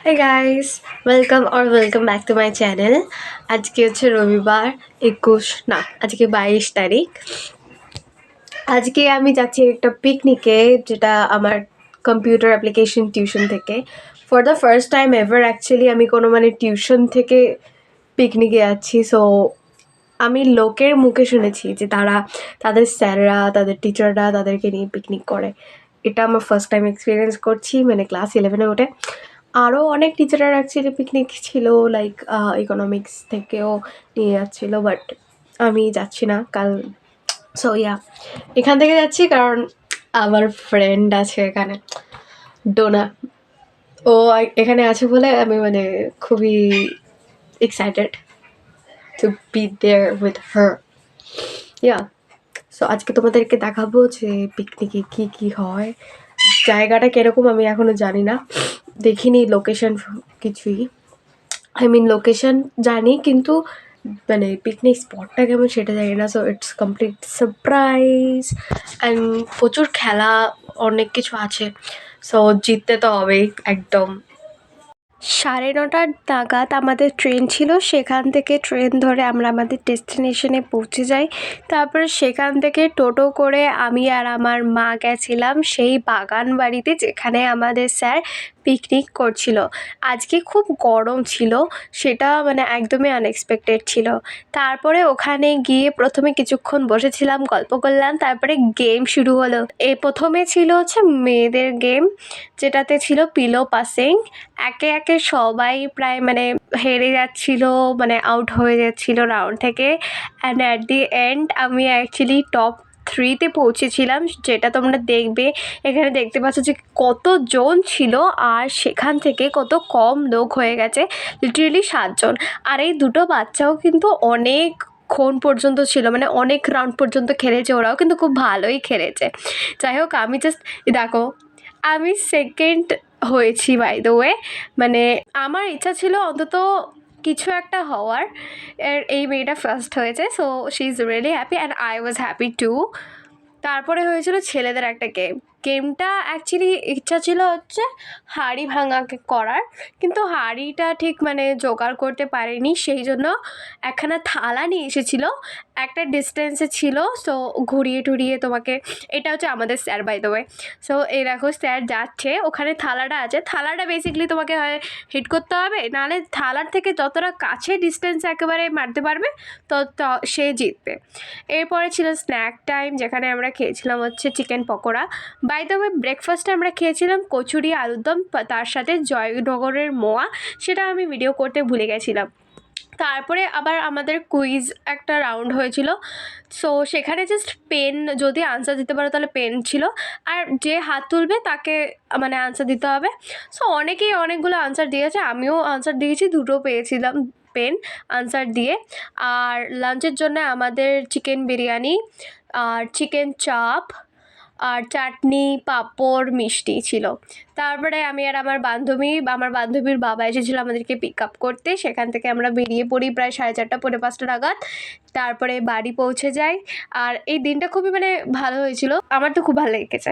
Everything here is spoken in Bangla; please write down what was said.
Hey guys, welcome back to my channel. আজকে হচ্ছে রবিবার 21 না আজকে 22 তারিখ। আজকে আমি যাচ্ছি একটা পিকনিকে, যেটা আমার কম্পিউটার অ্যাপ্লিকেশন টিউশন থেকে। For the first time ever actually আমি কোনো টিউশন থেকে পিকনিকে যাচ্ছি। সো আমি লোকের মুখে শুনেছি যে তাদের স্যাররা, তাদের টিচাররা তাদেরকে নিয়ে পিকনিক করে। এটা আমার ফার্স্ট টাইম এক্সপিরিয়েন্স করছি, ক্লাস 11-এ উঠে। আরও অনেক টিচাররা অ্যাকচুয়ালি পিকনিক ছিল, লাইক ইকোনমিক্স থেকেও নিয়ে যাচ্ছিলো, বাট আমি যাচ্ছি না কাল। সো এখান থেকে যাচ্ছি কারণ আমার ফ্রেন্ড আছে এখানে, ডোনা। ও এখানে আছে বলে আমি খুবই excited to be there with her. So আজকে তোমাদেরকে দেখাবো যে পিকনিকে কি হয়, জায়গাটা কিরকম আমি এখনো জানি না, দেখিনি লোকেশন কিছুই। লোকেশন জানি কিন্তু পিকনিক স্পটটা কেমন সেটা জানি না। So it's complete surprise and প্রচুর খেলা, অনেক কিছু আছে। সো জিততে তো হবেই একদম। 9:30 নাগাদ আমাদের ট্রেন ছিল, সেখান থেকে ট্রেন ধরে আমরা আমাদের ডেস্টিনেশনে পৌঁছে যাই। তারপরে সেখান থেকে টোটো করে আমি আর আমার মা গেছিলাম সেই বাগান বাড়িতে, যেখানে আমাদের স্যার পিকনিক করছিল। আজকে খুব গরম ছিল, সেটা একদমই আনএক্সপেক্টেড ছিল। তারপরে ওখানে গিয়ে প্রথমে কিছুক্ষণ বসেছিলাম, গল্প করলাম, তারপরে গেম শুরু হলো। প্রথমে ছিল হচ্ছে মেয়েদের গেম, যেটাতে ছিল পিলো পাসিং। একে একে সবাই প্রায় হেরে যাচ্ছিল, আউট হয়ে যাচ্ছিল রাউন্ড থেকে। অ্যান্ড অ্যাট দি এন্ড আমি অ্যাকচুয়ালি টপ 3-তে পৌঁছেছিলাম, যেটা তোমরা দেখবে। এখানে দেখতে পাচ্ছ যে কতজন ছিল, আর সেখান থেকে কত কম লোক হয়ে গেছে, লিটারেলি 7 জন। আর এই দুটো বাচ্চাও কিন্তু অনেকক্ষণ পর্যন্ত ছিল, অনেক রাউন্ড পর্যন্ত খেলেছে, ওরাও কিন্তু খুব ভালোই খেলেছে। যাই হোক, আমি জাস্ট দেখো, আমি সেকেন্ড হয়েছি বাই দ্য ওয়ে। আমার ইচ্ছা ছিল অন্তত কিছু একটা হওয়ার, এই মেয়েটা ফার্স্ট হয়েছে। So she is really happy and I was happy to. তারপরে হয়েছিল ছেলেদের একটা গেমটা অ্যাকচুয়ালি ইচ্ছা ছিল হচ্ছে হাঁড়ি ভাঙাকে করার, কিন্তু হাঁড়িটা ঠিক জোগাড় করতে পারিনি, সেই জন্য একখানা থালা নিয়ে এসেছিলো, একটা ডিস্টেন্সে ছিল। সো ঘুরিয়ে টুরিয়ে তোমাকে, এটা হচ্ছে আমাদের sir by the way. So এই দেখো স্যার যাচ্ছে, ওখানে থালাটা আছে, থালাটা বেসিক্যালি তোমাকে হয় হিট করতে হবে, নাহলে থালার থেকে যতটা কাছে ডিস্টেন্স একেবারে মারতে পারবে তত সে জিতবে। এরপরে ছিল স্ন্যাক টাইম, যেখানে আমরা খেয়েছিলাম হচ্ছে chicken pakora. By the way, ব্রেকফাস্টে আমরা খেয়েছিলাম কচুরি, আলুর দম, তার সাথে জয়নগরের মোয়া, সেটা আমি ভিডিও করতে ভুলে গেছিলাম। তারপরে আবার আমাদের কুইজ একটা রাউন্ড হয়েছিল। সো সেখানে জাস্ট পেন, যদি আনসার দিতে পারো তাহলে পেন ছিল, আর যে হাত তুলবে তাকে আনসার দিতে হবে। সো অনেকেই অনেকগুলো আনসার দিয়েছে, আমিও আনসার দিয়েছি, দুটো পেয়েছিলাম পেন আনসার দিয়ে। আর লাঞ্চের জন্য আমাদের চিকেন বিরিয়ানি আর চিকেন চাপ আর চাটনি, পাঁপড়, মিষ্টি ছিল। তারপরে আমি আর আমার বান্ধবীর বাবা এসেছিলো আমাদেরকে পিক আপ করতে। সেখান থেকে আমরা বেরিয়ে পড়ি প্রায় 4:30 পৌনে 5টা নাগাদ। তারপরে বাড়ি পৌঁছে যাই। আর এই দিনটা খুবই ভালো হয়েছিল, আমার তো খুব ভালো লেগেছে।